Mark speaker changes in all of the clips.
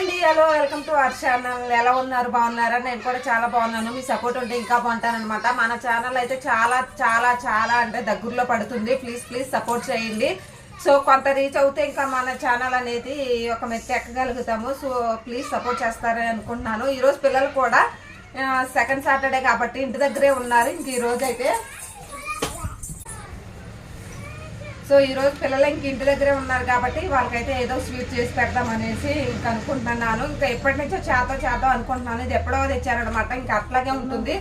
Speaker 1: అండి, hello, welcome to our channel. ఎలా ఉన్నారు? బాగున్నారా? నేను కూడా చాలా బాగున్నాను. మీ సపోర్ట్ ఉంటే ఇంకా బాగుంటానన్నమాట. మన ఛానల్ అయితే చాలా చాలా చాలా అంటే దగ్గరలో పడుతుంది. ప్లీజ్ సపోర్ట్ చేయండి. సో కొంత రీచ్ అవుతే ఇంకా మన ఛానల్ అనేది ఒక మెత్తి ఎక్కగలుగుతాము. సో ప్లీజ్ సపోర్ట్ చేస్తారని అనుకుంటున్నాను. ఈరోజు పిల్లలు కూడా సెకండ్ సాటర్డే కాబట్టి ఇంటి దగ్గరే ఉన్నారు. ఇంక ఈరోజు అయితే సో ఈరోజు పిల్లలు ఇంక ఇంటి దగ్గరే ఉన్నారు కాబట్టి వాళ్ళకైతే ఏదో స్వీట్ చేసి పెడదాం అనేసి ఇంక అనుకుంటున్నాను. ఇంకా ఎప్పటి నుంచో చేద్దాం అనుకుంటున్నాను. ఇది ఎప్పుడో తెచ్చారనమాట. ఇంకా అట్లాగే ఉంటుంది.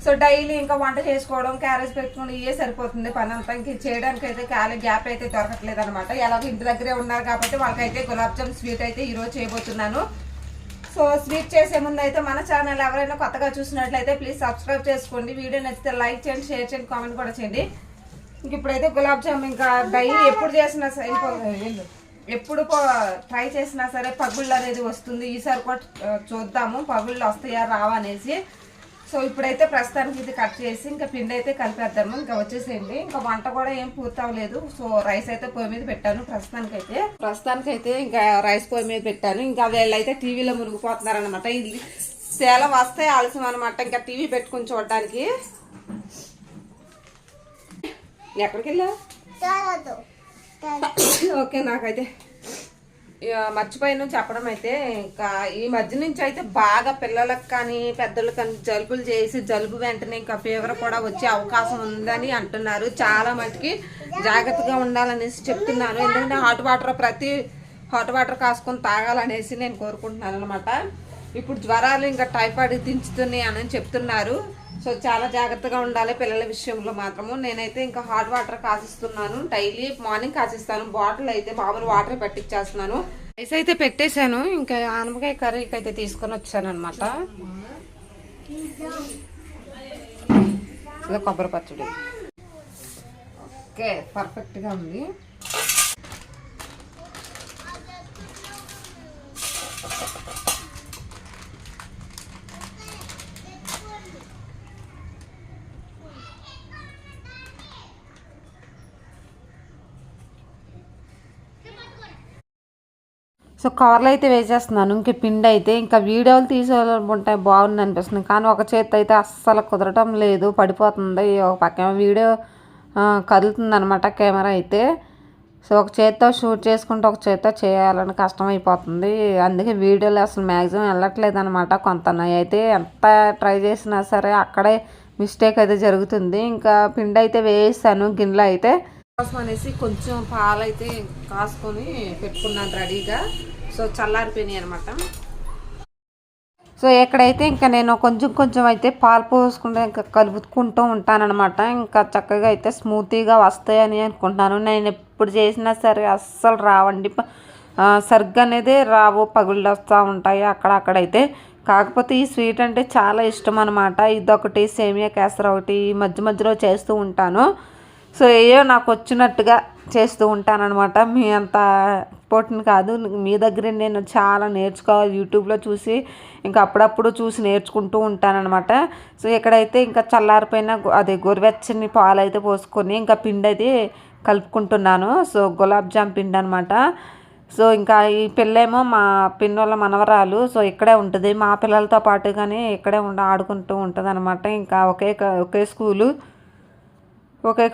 Speaker 1: సో డైలీ ఇంకా వంట చేసుకోవడం, క్యారేజ్ పెట్టుకోవడం ఇవే సరిపోతుంది పని అంతా. ఇంక చేయడానికి అయితే గ్యాప్ అయితే దొరకట్లేదు అనమాట. ఎలాగో ఇంటి దగ్గరే ఉన్నారు కాబట్టి వాళ్ళకైతే గులాబ్ జామ్ స్వీట్ అయితే ఈరోజు చేయబోతున్నాను. సో స్వీట్ చేసే ముందు అయితే మన ఛానల్ ఎవరైనా కొత్తగా చూసినట్లయితే ప్లీజ్ సబ్స్క్రైబ్ చేసుకోండి. వీడియో నచ్చితే లైక్ చేయండి, షేర్ చేయండి, కామెంట్ కూడా చేయండి. ఇంక ఇప్పుడైతే గులాబ్ జామ్ ఇంకా డైలీ ఎప్పుడు చేసినా సరే ఎప్పుడు ట్రై చేసినా సరే పగుళ్ళు అనేది వస్తుంది. ఈసారి కూడా చూద్దాము పగుళ్ళు వస్తాయా రావా అనేసి. సో ఇప్పుడైతే ప్రస్తుతానికి ఇది కట్ చేసి ఇంకా పిండి అయితే కలిపేద్దాము. ఇంకా వచ్చేసేయండి. ఇంకా వంట కూడా ఏం పూర్తి అవ్వలేదు. సో రైస్ అయితే పొయ్యి మీద పెట్టాను. ప్రస్తుతానికైతే ఇంకా రైస్ పొయ్యి మీద పెట్టాను. ఇంకా వీళ్ళైతే టీవీలో మునిగిపోతున్నారు అనమాట. ఇది చాలా వస్తే ఆలస్యం అనమాట ఇంకా టీవీ పెట్టుకుని చూడడానికి. ఎక్కడికి వెళ్ళావు? ఓకే, నాకైతే మర్చిపోయాను చెప్పడం అయితే. ఇంకా ఈ మధ్య నుంచి అయితే బాగా పిల్లలకు కానీ పెద్దలకు కానీ జలుబులు చేసి జలుబు వెంటనే ఇంకా ఫీవర్ కూడా వచ్చే అవకాశం ఉందని అంటున్నారు. చాలా మటుకి జాగ్రత్తగా ఉండాలనేసి చెప్తున్నాను. ఎందుకంటే హాట్ వాటర్ కాసుకొని తాగాలనేసి నేను కోరుకుంటున్నాను అనమాట. ఇప్పుడు జ్వరాలు ఇంకా టైఫాయిడ్ దించుతున్నాయి అని చెప్తున్నారు. సో చాలా జాగ్రత్తగా ఉండాలి పిల్లల విషయంలో మాత్రము. నేనైతే ఇంకా హాట్ వాటర్ కాసిస్తున్నాను. డైలీ మార్నింగ్ కాసిస్తాను. బాటిల్ అయితే మామూలు వాటర్ పెట్టించేస్తున్నాను. రైస్ అయితే పెట్టేశాను. ఇంకా ఆనపకాయ కర్రీకి అయితే తీసుకొని వచ్చాను అనమాట. కొబ్బరి పచ్చడి ఓకే పర్ఫెక్ట్గా ఉంది. సో కవర్లో అయితే వేసేస్తున్నాను. ఇంక పిండి అయితే ఇంకా వీడియోలు తీసేయాలనుకుంటే బాగుంది అనిపిస్తుంది. కానీ ఒక చేతి అయితే అస్సలు కుదరటం లేదు, పడిపోతుంది. ఒక పక్క వీడియో కదులుతుంది అనమాట కెమెరా అయితే. సో ఒక చేత్తో షూట్ చేసుకుంటే ఒక చేత్తో చేయాలని కష్టమైపోతుంది. అందుకే వీడియోలు అసలు మ్యాక్సిమం వెళ్ళట్లేదు అనమాట. కొంత అయితే ఎంత ట్రై చేసినా సరే అక్కడే మిస్టేక్ అయితే జరుగుతుంది. ఇంకా పిండి అయితే వేసాను గిన్నెలో అయితే కోసం అనేసి కొంచెం పాలు అయితే కాసుకొని పెట్టుకున్నాను రెడీగా. సో చల్లారిపోయినాయి అనమాట. సో ఎక్కడైతే ఇంకా నేను కొంచెం అయితే పాలు పోసుకుంటే ఇంకా కలుపుకుంటూ ఉంటానన్నమాట. ఇంకా చక్కగా అయితే స్మూతీగా వస్తాయని అనుకుంటున్నాను. నేను ఎప్పుడు చేసినా సరే అస్సలు రావండి, సరిగ్గా అనేది రావు, పగుళ్ళు వస్తూ ఉంటాయి అక్కడైతే. కాకపోతే ఈ స్వీట్ అంటే చాలా ఇష్టం అనమాట. ఇదొకటి, సేమియా కేసరి ఒకటి మధ్యలో చేస్తూ ఉంటాను. సో ఏయో నాకు వచ్చినట్టుగా చేస్తూ ఉంటానన్నమాట. మీ అంత ఇంపార్టెంట్ కాదు. మీ దగ్గర నేను చాలా నేర్చుకోవాలి యూట్యూబ్లో చూసి. ఇంకా అప్పుడప్పుడు చూసి నేర్చుకుంటూ ఉంటానన్నమాట. సో ఇక్కడైతే ఇంకా చల్లారిపోయిన అదే గోరువెచ్చని పాలు అయితే పోసుకొని ఇంకా పిండి అయితే కలుపుకుంటున్నాను. సో గులాబ్ జామ్ పిండి అనమాట. సో ఇంకా ఈ పిల్లేమో మా పిన్నోళ్ళ మనవరాలు. సో ఇక్కడే ఉంటుంది మా పిల్లలతో పాటుగానే ఇక్కడే ఆడుకుంటూ ఉంటుంది అనమాట. ఇంకా ఒకే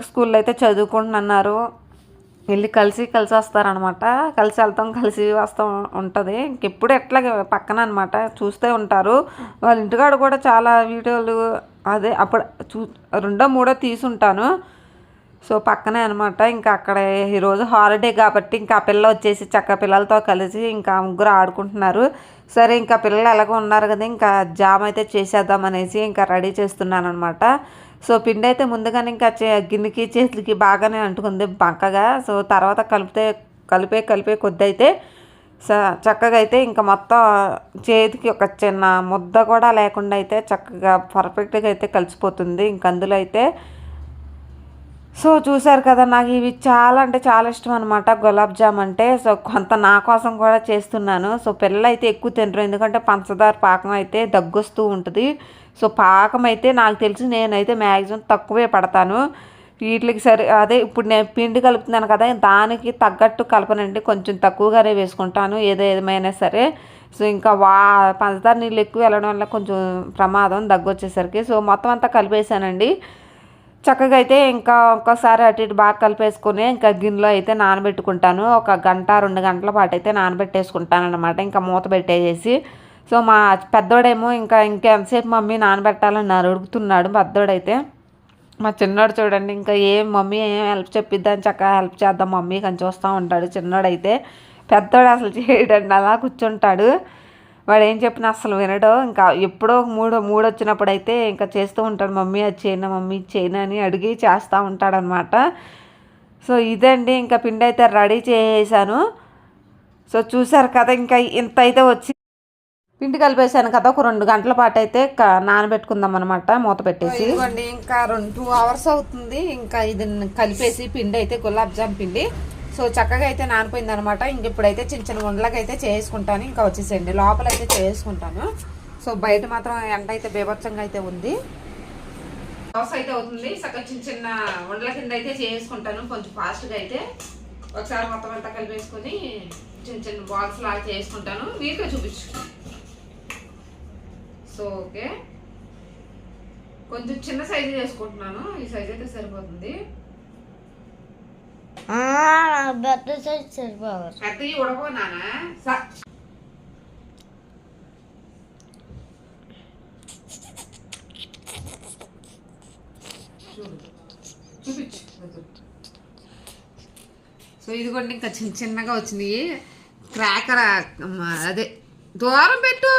Speaker 1: స్కూల్లో అయితే చదువుకుంటున్నారు. వెళ్ళి కలిసి వస్తారనమాట. కలిసి వెళ్తాం, కలిసి వస్తాం ఉంటుంది. ఇంకెప్పుడు ఎట్లాగే పక్కన అనమాట, చూస్తూ ఉంటారు. వాళ్ళ ఇంటికాడ కూడా చాలా వీడియోలు అదే అప్పుడు 2, 3 తీసుంటాను. సో పక్కనే అనమాట. ఇంకా అక్కడ ఈరోజు హాలిడే కాబట్టి ఇంకా పిల్ల వచ్చేసి పిల్లలతో కలిసి ఇంకా ముగ్గురు ఆడుకుంటున్నారు. సరే ఇంకా పిల్లలు ఎలాగో ఉన్నారు కదా, ఇంకా జామ్ అయితే చేసేద్దామనేసి ఇంకా రెడీ చేస్తున్నాను అనమాట. సో పిండి అయితే ముందుగానే ఇంకా గిన్నెకి చేతులకి బాగానే అంటుకుంది బంకగా. సో తర్వాత కలిపే కొద్ది అయితే చక్కగా అయితే ఇంకా మొత్తం చేతికి ఒక చిన్న ముద్ద కూడా లేకుండా అయితే చక్కగా పర్ఫెక్ట్గా అయితే కలిసిపోతుంది. ఇంక అందులో అయితే సో చూసారు కదా, నాకు ఇవి చాలా అంటే చాలా ఇష్టం అనమాట గులాబ్ జామ్ అంటే. సో కొంత నా కోసం కూడా చేస్తున్నాను. సో పిల్లలు అయితే ఎక్కువ తినరు, ఎందుకంటే పంచదార పాకం అయితే దగ్గొస్తూ ఉంటుంది. సో పాకం అయితే నాకు తెలిసి నేనైతే మ్యాక్సిమం తక్కువే పడతాను వీటికి. సరే అదే ఇప్పుడు నేను పిండి కలుపుతున్నాను కదా, దానికి తగ్గట్టు కలపనండి, కొంచెం తక్కువగానే వేసుకుంటాను ఏమైనా సరే. సో ఇంకా పంచదార నీళ్ళు ఎక్కువ వెళ్ళడం వల్ల కొంచెం ప్రమాదం దగ్గు వచ్చేసరికి. సో మొత్తం అంతా కలిపేసానండి. చక్కగా అయితే ఇంకా ఒక్కసారి అటు ఇటు బాగా కలిపేసుకొని ఇంకా గిన్నెలో అయితే నానబెట్టుకుంటాను. 1 గంట 2 గంటల పాటు అయితే నానబెట్టేసుకుంటాను అనమాట. ఇంకా మూత పెట్టేసి. సో మా పెద్దోడేమో ఇంకెంతసేపు మమ్మీ నానబెట్టాలని అడుగుతున్నాడు పెద్దోడైతే. మా చిన్నోడు చూడండి ఇంకా మమ్మీ ఏం హెల్ప్ చెప్పిద్దని చక్కగా హెల్ప్ చేద్దాం మమ్మీ అని చూస్తూ ఉంటాడు చిన్నోడైతే. పెద్దోడు అసలు చేయడండి, అలా కూర్చుంటాడు. వాడు ఏం చెప్పినా అసలు వినడు. ఇంకా ఎప్పుడో మూడు వచ్చినప్పుడు అయితే ఇంకా చేస్తూ ఉంటాడు, మమ్మీ అది చేయనా మమ్మీ చేయనా అని అడిగి చేస్తూ ఉంటాడనమాట. సో ఇదండి ఇంకా పిండి అయితే రెడీ చేసాను. సో చూసారు కదా ఇంకా ఇంత అయితే వచ్చి పిండి కలిపేసాను కదా. ఒక 2 గంటల పాటు అయితే నానబెట్టుకుందాం అనమాట మూత పెట్టేసి. ఇదిగోండి ఇంకా 2 hours అవుతుంది. ఇంకా ఇది కలిపేసి పిండి అయితే గులాబ్ జామ్ పిండి సో చక్కగా అయితే నానిపోయింది అనమాట. ఇంక ఇప్పుడైతే చిన్న చిన్న ఉండలకి అయితే చేసుకుంటాను. ఇంకా వచ్చేసేయండి లోపల అయితే చేసుకుంటాను. సో బయట మాత్రం ఎండ అయితే బీభత్సంగా అయితే ఉంది. అవస అయితే అవుతుంది. చక్కగా చిన్న చిన్న ఉండల కింద అయితే చేసుకుంటాను కొంచెం ఫాస్ట్గా అయితే. ఒకసారి మొత్తం అంతా కలిపేసుకొని చిన్న చిన్న బాల్స్ లాగా చేసుకుంటాను. వీటిలో చూపించు. సో ఓకే కొంచెం చిన్న సైజు చేసుకుంటున్నాను. ఈ సైజ్ అయితే సరిపోతుంది.
Speaker 2: పెద్ద సైజ్ సరిపోవాలి.
Speaker 1: పెద్దవి ఉడకోనానా చూపించు. సో ఇదిగోండి ఇంకా చిన్నగా వచ్చింది. క్రాకర్ అదే దూరం పెట్టు.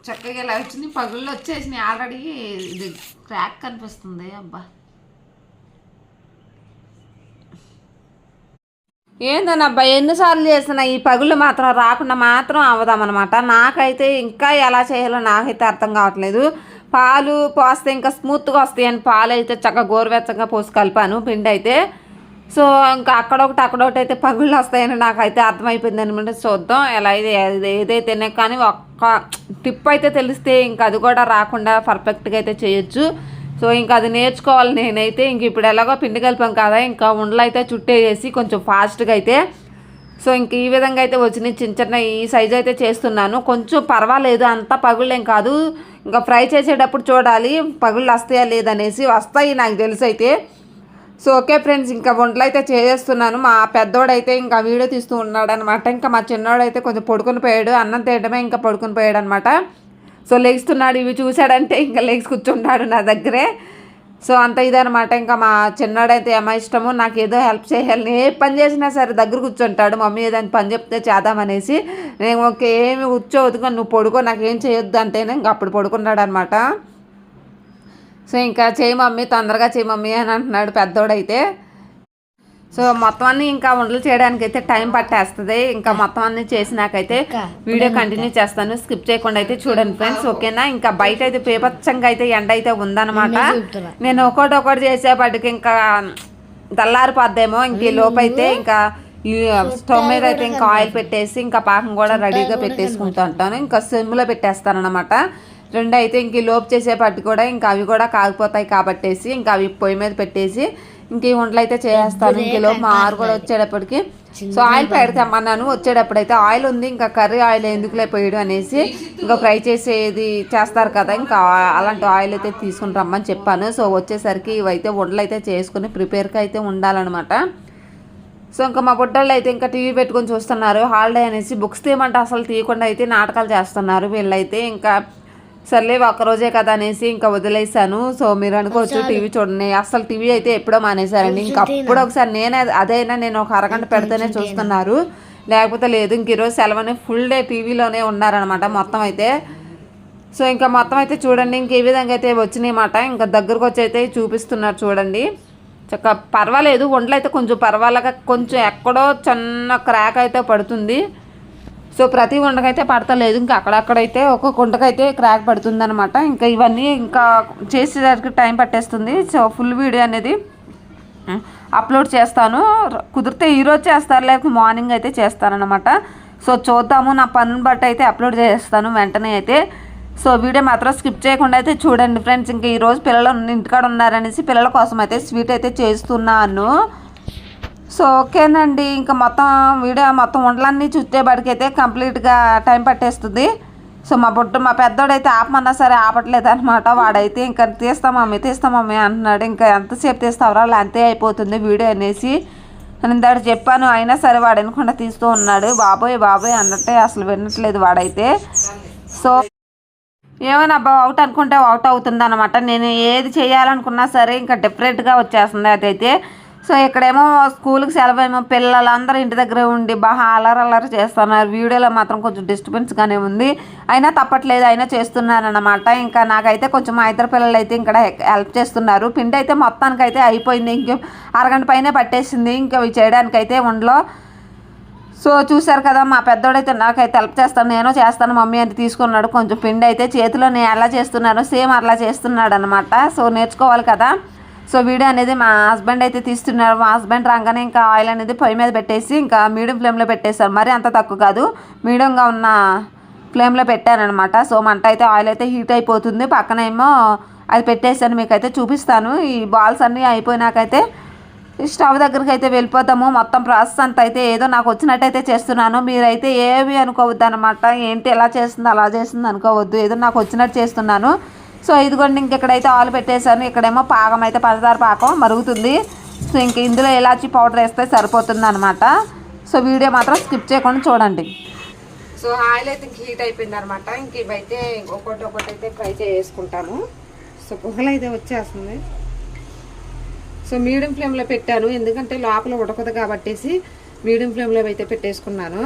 Speaker 1: చక్కగా ఇలా వచ్చింది. పగుళ్ళు వచ్చేసినాయి ఆల్రెడీ. ఇది క్రాక్ కనిపిస్తుంది. అబ్బా ఏందన్నబ్బా ఎన్నిసార్లు చేస్తున్నా ఈ పగుళ్ళు మాత్రం రాకుండా మాత్రం అవదామన్నమాట. నాకైతే ఇంకా ఎలా చేయాలో నాకైతే అర్థం కావట్లేదు. పాలు పోస్తే ఇంకా స్మూత్గా వస్తాయని పాలు అయితే చక్కగా గోరువెచ్చగా పోసి కలిపాను పిండి అయితే. సో ఇంకా అక్కడొకటి అయితే పగుళ్ళు వస్తాయని నాకైతే అర్థమైపోయింది అనమాట. చూద్దాం ఎలా ఏదైతేనే కానీ ఒక్క టిప్ అయితే తెలిస్తే ఇంకా అది కూడా రాకుండా పర్ఫెక్ట్గా అయితే చేయొచ్చు. సో ఇంకా అది నేర్చుకోవాలి నేనైతే. ఇంక ఇప్పుడు ఎలాగో పిండి కలిపాం కదా ఇంకా ఉండలు అయితే చుట్టేసి కొంచెం ఫాస్ట్గా అయితే. సో ఇంక ఈ విధంగా అయితే వచ్చినాయి చిన్న చిన్న ఈ సైజు అయితే చేస్తున్నాను. కొంచెం పర్వాలేదు, అంత పగుళ్ళేం కాదు. ఇంకా ఫ్రై చేసేటప్పుడు చూడాలి పగుళ్ళు వస్తాయా లేదనేసి. వస్తాయి నాకు తెలుసు అయితే. సో ఓకే ఫ్రెండ్స్ ఇంకా వంటలు అయితే చేస్తున్నాను. మా పెద్దోడైతే ఇంకా వీడియో తీస్తూ ఉన్నాడు అనమాట. ఇంకా మా చిన్నోడైతే కొంచెం పడుకొని పోయాడు. అన్నం తినడమే ఇంకా పడుకొని పోయాడు అనమాట. సో లెగిస్తున్నాడు. ఇవి చూశాడంటే ఇంకా లెగ్స్ కూర్చుంటాడు నా దగ్గరే. సో అంత ఇదనమాట. ఇంకా మా చిన్నోడైతే ఏమో ఇష్టము నాకు ఏదో హెల్ప్ చేయాలి. ఏ పని చేసినా సరే దగ్గర కూర్చుంటాడు. మమ్మీ ఏదైనా పని చెప్తే చేద్దామనేసి. నేను ఓకే ఏమి కూర్చోవద్దుగా నువ్వు పడుకో నాకేం చేయొద్దు అంటేనే ఇంకా అప్పుడు పడుకున్నాడు అనమాట. సో ఇంకా చేయి మమ్మీ తొందరగా చేయి మమ్మీ అని అంటున్నాడు పెద్దోడైతే. సో మొత్తం అన్నీ ఇంకా ఉండలు చేయడానికి అయితే టైం పట్టేస్తుంది. ఇంకా మొత్తం అన్నీ చేసినాకైతే వీడియో కంటిన్యూ చేస్తాను. స్కిప్ చేయకుండా అయితే చూడండి ఫ్రెండ్స్ ఓకేనా. ఇంకా బయట అయితే పేపచ్చంగా అయితే ఎండ అయితే ఉందన్నమాట. నేను ఒకటి చేసేపటికి ఇంకా తెల్లారిపోద్దేమో. ఇంక ఈ లోపు అయితే ఇంకా ఈ స్టవ్ మీద అయితే ఇంకా ఆయిల్ పెట్టేసి ఇంకా పాకం కూడా రెడీగా పెట్టేసుకుంటూ ఉంటాను. ఇంకా సిమ్లో పెట్టేస్తాను అనమాట. 2 అయితే ఇంక లోపు చేసేపట్టి కూడా ఇంకా అవి కూడా కాగిపోతాయి కాబట్టేసి ఇంకా అవి పొయ్యి మీద పెట్టేసి ఇంక ఈ వంటలు అయితే చేస్తాను. ఇంక లోపు మా ఆరు కూడా వచ్చేటప్పటికి సో ఆయిల్ పెడతామన్నాను. వచ్చేటప్పుడు అయితే ఆయిల్ ఉంది ఇంకా కర్రీ ఆయిల్ ఎందుకులే పోయడం అనేసి ఇంకా ఫ్రై చేసేది చేస్తారు కదా ఇంకా అలాంటి ఆయిల్ అయితే తీసుకుని రమ్మని చెప్పాను. సో వచ్చేసరికి ఇవైతే వంటలు అయితే చేసుకుని ప్రిపేర్గా అయితే ఉండాలన్నమాట. సో ఇంకా మా బుడ్డళ్ళు అయితే ఇంకా టీవీ పెట్టుకొని చూస్తున్నారు. హాలిడే అనేసి బుక్స్ తీయమంటే అసలు తీయకుండా అయితే నాటకాలు చేస్తున్నారు వీళ్ళైతే. ఇంకా సర్లే ఒక్కరోజే కదా అనేసి ఇంకా వదిలేసాను. సో మీరు అనుకోవచ్చు టీవీ చూడండి అసలు టీవీ అయితే ఎప్పుడో మానేశారండి. ఇంకా అప్పుడు ఒకసారి నేను ఒక అరగంట పెడితేనే చూస్తున్నారు, లేకపోతే లేదు. ఇంక ఈరోజు సెలవుని ఫుల్ డే టీవీలోనే ఉన్నారనమాట మొత్తం అయితే. సో ఇంకా మొత్తం అయితే చూడండి ఇంక ఈ విధంగా అయితే వచ్చినాయన్నమాట. ఇంకా దగ్గరకు వచ్చి అయితే చూపిస్తున్నారు చూడండి. చక్క పర్వాలేదు వంటలు అయితే కొంచెం పర్వాలేక కొంచెం ఎక్కడో చిన్న క్రాక్ అయితే పడుతుంది. సో ప్రతి వంటకైతే పడతలేదు, ఇంకా అక్కడక్కడైతే ఒక్కొక్క వంటకైతే క్రాక్ పడుతుంది అనమాట. ఇంకా ఇవన్నీ ఇంకా చేసేసరికి టైం పట్టేస్తుంది. సో ఫుల్ వీడియో అనేది అప్లోడ్ చేస్తాను. కుదిరితే ఈరోజు చేస్తారు, లేకపోతే మార్నింగ్ అయితే చేస్తానన్నమాట. సో చూద్దాము, నా పనుని బట్టి అయితే అప్లోడ్ చేస్తాను వెంటనే అయితే. సో వీడియో మాత్రం స్కిప్ చేయకుండా అయితే చూడండి ఫ్రెండ్స్. ఇంకా ఈరోజు పిల్లలు ఇంటికాడ ఉన్నారనేసి పిల్లల కోసం అయితే స్వీట్ అయితే చేస్తున్నాను. సో ఓకేనండి, ఇంకా మొత్తం వీడియో మొత్తం వంటలన్నీ చుట్టేబడికైతే కంప్లీట్గా టైం పట్టేస్తుంది. సో మా పెద్దోడైతే ఆపమన్నా సరే ఆపట్లేదు అనమాట. వాడైతే ఇంకా తీస్తామమ్మీ అంటున్నాడు. ఇంకా ఎంతసేపు తీస్తావరా అంతే అయిపోతుంది వీడియో అనేసి ఇందాక చెప్పాను. అయినా సరే వాడు వినకుండా తీస్తూ ఉన్నాడు. బాబోయ్ అన్నట్టే అసలు వినట్లేదు వాడైతే. సో ఏమైనా అవుట్ అనుకుంటే అవుట్ అవుతుంది అనమాట. నేను ఏది చేయాలనుకున్నా సరే ఇంకా డిఫరెంట్గా వచ్చేస్తుంది అదైతే. సో ఇక్కడేమో స్కూల్కి సెలవేమో పిల్లలందరూ ఇంటి దగ్గర ఉండి బాగా అల్లరి చేస్తున్నారు. వీడియోలో మాత్రం కొంచెం డిస్టర్బెన్స్గానే ఉంది, అయినా తప్పట్లేదు, అయినా చేస్తున్నాను అనమాట. ఇంకా నాకైతే కొంచెం మా ఇద్దరు పిల్లలు అయితే ఇక్కడ హెల్ప్ చేస్తున్నారు. పిండి అయితే మొత్తానికైతే అయిపోయింది, ఇంక అరగంట పైనే పట్టేసింది ఇంకా ఇవి చేయడానికైతే వండలో. సో చూసారు కదా, మా పెద్దోడైతే నాకైతే హెల్ప్ చేస్తాను, నేను చేస్తాను మమ్మీ అని తీసుకున్నాడు. కొంచెం పిండి అయితే చేతిలో నేను ఎలా చేస్తున్నానో సేమ్ అలా చేస్తున్నాడు అనమాట. సో నేర్చుకోవాలి కదా. సో వీడియో అనేది మా హస్బెండ్ అయితే తీస్తున్నారు. మా హస్బెండ్ రాగానే ఇంకా ఆయిల్ అనేది పొయ్యి మీద పెట్టేసి ఇంకా మీడియం ఫ్లేమ్లో పెట్టేశారు. మరి అంత తక్కువ కాదు, మీడియంగా ఉన్న ఫ్లేమ్లో పెట్టానమాట. సో మంట అయితే ఆయిల్ అయితే హీట్ అయిపోతుంది. పక్కన ఏమో అది పెట్టేసాను, మీకైతే చూపిస్తాను. ఈ బాల్స్ అన్నీ అయిపోయినాకైతే స్టవ్ దగ్గరికి అయితే వెళ్ళిపోతాము. మొత్తం ప్రాసెస్ అంతా అయితే ఏదో నాకు వచ్చినట్టయితే చేస్తున్నాను. మీరైతే ఏమి అనుకోవద్దు అనమాట. ఏంటి ఎలా చేస్తుంది అలా చేస్తుంది అనుకోవద్దు, ఏదో నాకు వచ్చినట్టు చేస్తున్నాను. సో ఇదిగోండి, ఇంకెక్కడైతే ఆయిల్ పెట్టేశాను. ఇక్కడేమో పాకం అయితే పంచదార పాకం మరుగుతుంది. సో ఇంక ఇందులో ఇలాచీ పౌడర్ వేస్తే సరిపోతుంది అనమాట. సో వీడియో మాత్రం స్కిప్ చేయకుండా చూడండి. సో ఆయిల్ అయితే హీట్ అయిపోయింది అనమాట. ఇంక ఇవైతే ఒక్కొక్కటి అయితే ఫ్రై చేసుకుంటాను. సో పొగలు అయితే వచ్చేస్తుంది. సో మీడియం ఫ్లేమ్లో పెట్టాను, ఎందుకంటే లోపల ఉడకదు కాబట్టేసి మీడియం ఫ్లేమ్లో అయితే పెట్టేసుకున్నాను.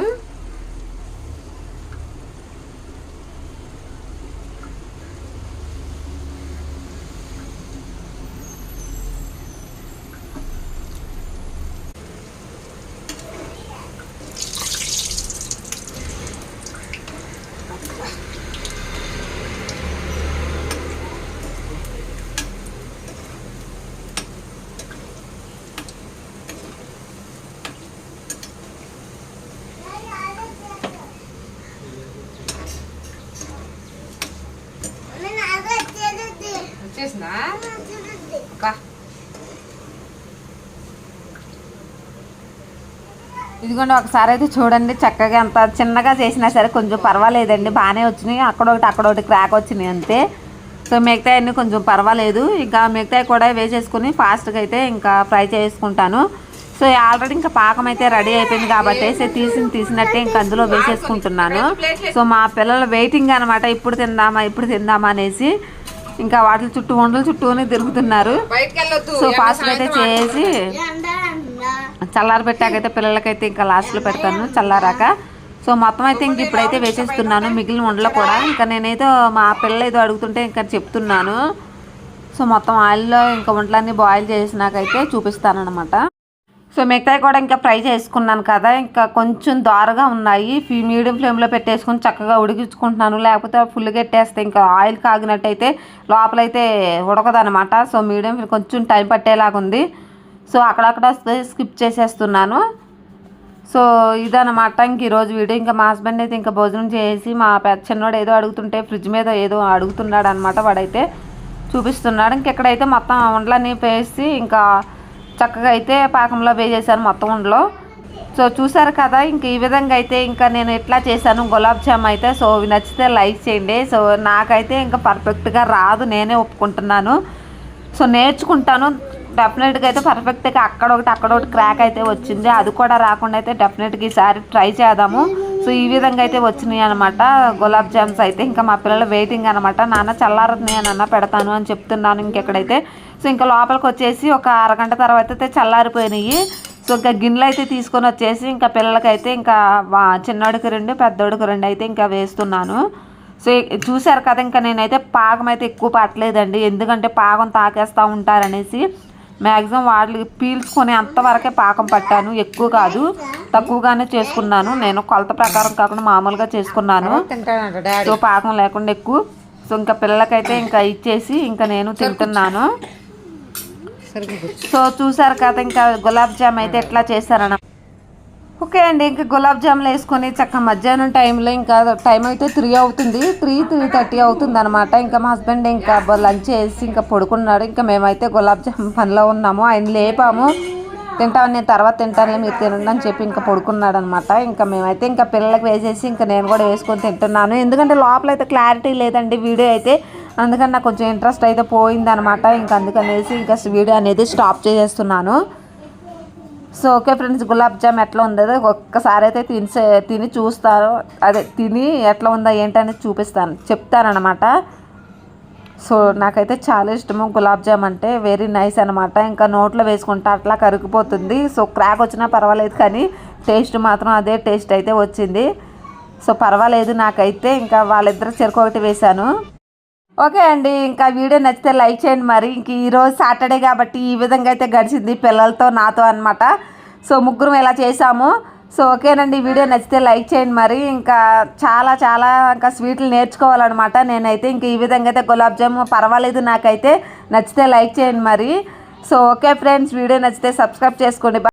Speaker 1: వచ్చేసిందా? ఇదిగోండి, ఒకసారి అయితే చూడండి. చక్కగా అంత చిన్నగా చేసినా సరే కొంచెం పర్వాలేదండి, బాగానే వచ్చినాయి. అక్కడొకటి క్రాక్ వచ్చినాయి అంతే. సో మిగతా అన్నీ కొంచెం పర్వాలేదు. ఇంకా మిగతా కూడా వేసేసుకుని ఫాస్ట్గా అయితే ఇంకా ఫ్రై చేసుకుంటాను. సో ఆల్రెడీ ఇంకా పాకం అయితే రెడీ అయిపోయింది కాబట్టి తీసినట్టే ఇంకా అందులో వేసేసుకుంటున్నాను. సో మా పిల్లలు వెయిటింగ్ అనమాట, ఇప్పుడు తిందామా అనేసి ఇంకా వాటి వంటల చుట్టూనే తిరుగుతున్నారు. సో ఫాస్ట్గా అయితే చేసి చల్లారి పెట్టాకైతే పిల్లలకైతే ఇంకా లాస్ట్లో పెడతాను చల్లారాక. సో మొత్తం అయితే ఇంక ఇప్పుడైతే వేసేస్తున్నాను మిగిలిన వంటలు కూడా. ఇంకా నేనైతే మా పిల్లలు ఏదో అడుగుతుంటే ఇంకా చెప్తున్నాను. సో మొత్తం ఆయిల్లో ఇంకా వంటలన్నీ బాయిల్ చేసినాకైతే చూపిస్తాను అనమాట. సో మిగతాయి కూడా ఇంకా ఫ్రై చేసుకున్నాను కదా, ఇంకా కొంచెం దోరగా ఉన్నాయి. మీడియం ఫ్లేమ్లో పెట్టేసుకొని చక్కగా ఉడికించుకుంటున్నాను. లేకపోతే ఫుల్గా పెట్టేస్తే ఇంకా ఆయిల్ కాగినట్టయితే లోపలైతే ఉడకదనమాట. సో మీడియం కొంచెం టైం పట్టేలాగుంది. సో అక్కడక్కడ స్కిప్ చేసేస్తున్నాను. సో ఇదనమాట ఇంక ఈరోజు వీడియో. ఇంకా మా హస్బెండ్ అయితే ఇంకా భోజనం చేసి మా చిన్నోడు ఏదో అడుగుతుంటే ఫ్రిడ్జ్ మీద ఏదో అడుగుతున్నాడు అనమాట. వాడైతే చూపిస్తున్నాడు. ఇంకెక్కడైతే మొత్తం వంటలన్నీ వేసి ఇంకా చక్కగా అయితే పాకంలో వేసేసాను మొత్తం వంటలో. సో చూసారు కదా, ఇంక ఈ విధంగా అయితే ఇంకా నేను ఎట్లా చేశాను గులాబ్ జామ్ అయితే. సో నచ్చితే లైక్ చేయండి. సో నాకైతే ఇంకా పర్ఫెక్ట్గా రాదు, నేనే ఒప్పుకుంటున్నాను. సో నేర్చుకుంటాను డెఫినెట్గా అయితే పర్ఫెక్ట్గా. అక్కడొకటి క్రాక్ అయితే వచ్చింది, అది కూడా రాకుండా అయితే డెఫినెట్గా ఈసారి ట్రై చేద్దాము. సో ఈ విధంగా అయితే వచ్చినాయి అనమాట గులాబ్ జామ్స్ అయితే. ఇంకా మా పిల్లలు వెయిటింగ్ అనమాట, నాన్న చల్లారుతున్నాయి నాన్న పెడతాను అని చెప్తున్నాను. ఇంకెక్కడైతే సో ఇంకా లోపలికి వచ్చేసి ఒక అరగంట తర్వాత అయితే చల్లారిపోయినాయి. సో ఇంకా గిన్నెలు అయితే తీసుకొని వచ్చేసి ఇంకా పిల్లలకైతే ఇంకా చిన్నోడికి 2 పెద్దోడికి 2 అయితే ఇంకా వేస్తున్నాను. సో చూసారు కదా, ఇంకా నేనైతే పాకం అయితే ఎక్కువ పట్టలేదండి, ఎందుకంటే పాకం తాకేస్తూ ఉంటారనేసి మ్యాక్సిమం వాళ్ళకి పీల్చుకొని అంతవరకే పాకం పట్టాను, ఎక్కువ కాదు, తక్కువగానే చేసుకున్నాను. నేను కొలత ప్రకారం కాకుండా మామూలుగా చేసుకున్నాను. సో పాకం లేకుండా ఎక్కువ. సో ఇంకా పిల్లలకైతే ఇంకా ఇచ్చేసి ఇంకా నేను తింటున్నాను. సో చూసారు కదా, ఇంకా గులాబ్ జామ్ అయితే ఎట్లా చేశారన్న. ఓకే అండి, ఇంకా గులాబ్ జాములు వేసుకొని చక్కగా మధ్యాహ్నం టైంలో ఇంకా టైం అయితే 3 అవుతుంది, 3:30 అవుతుంది అనమాట. ఇంకా మా హస్బెండ్ ఇంకా లంచ్ చేసి ఇంకా పడుకున్నాడు. ఇంకా మేమైతే గులాబ్ జామ్ పనిలో ఉన్నాము. ఆయన లేపాము, తింటాను నేను తర్వాత తింటానులే మీరు తినండి అని చెప్పి ఇంకా పడుకున్నాడు అనమాట. ఇంకా మేమైతే ఇంకా పిల్లలకి వేసేసి ఇంకా నేను కూడా వేసుకొని తింటున్నాను. ఎందుకంటే లోపల అయితే క్లారిటీ లేదండి వీడియో అయితే, అందుకని నాకు కొంచెం ఇంట్రెస్ట్ అయితే పోయిందనమాట. ఇంకా అందుకనేసి ఇంకా వీడియో అనేది స్టాప్ చేసేస్తున్నాను. So okay friends, gulab jam ఎట్లా ఉందో ఒక్కసారి అయితే తిని చూస్తారు, అదే తిని ఎట్లా ఉందో ఏంటనేది చెప్తానమాట. సో నాకైతే చాలా ఇష్టము గులాబ్ జామ్ అంటే, వెరీ నైస్ అనమాట. ఇంకా నోట్లో వేసుకుంటా అట్లా కరిగిపోతుంది. సో క్రాక్ వచ్చినా పర్వాలేదు కానీ టేస్ట్ మాత్రం అదే టేస్ట్ అయితే వచ్చింది. సో పర్వాలేదు నాకైతే. ఇంకా వాళ్ళిద్దరు చెరుకొకటి వేశాను. ఓకే అండి, ఇంకా వీడియో నచ్చితే లైక్ చేయండి. మరి ఇంక ఈరోజు సాటర్డే కాబట్టి ఈ విధంగా అయితే గడిచింది పిల్లలతో నాతో అనమాట. సో ముగ్గురం ఇలా చేసాము. సో ఓకేనండి, వీడియో నచ్చితే లైక్ చేయండి. మరి ఇంకా చాలా చాలా ఇంకా స్వీట్లు నేర్చుకోవాలన్నమాట నేనైతే. ఇంక ఈ విధంగా అయితే గులాబ్ జాము పర్వాలేదు నాకైతే. నచ్చితే లైక్ చేయండి మరి. సో ఓకే ఫ్రెండ్స్, వీడియో నచ్చితే సబ్స్క్రైబ్ చేసుకోండి.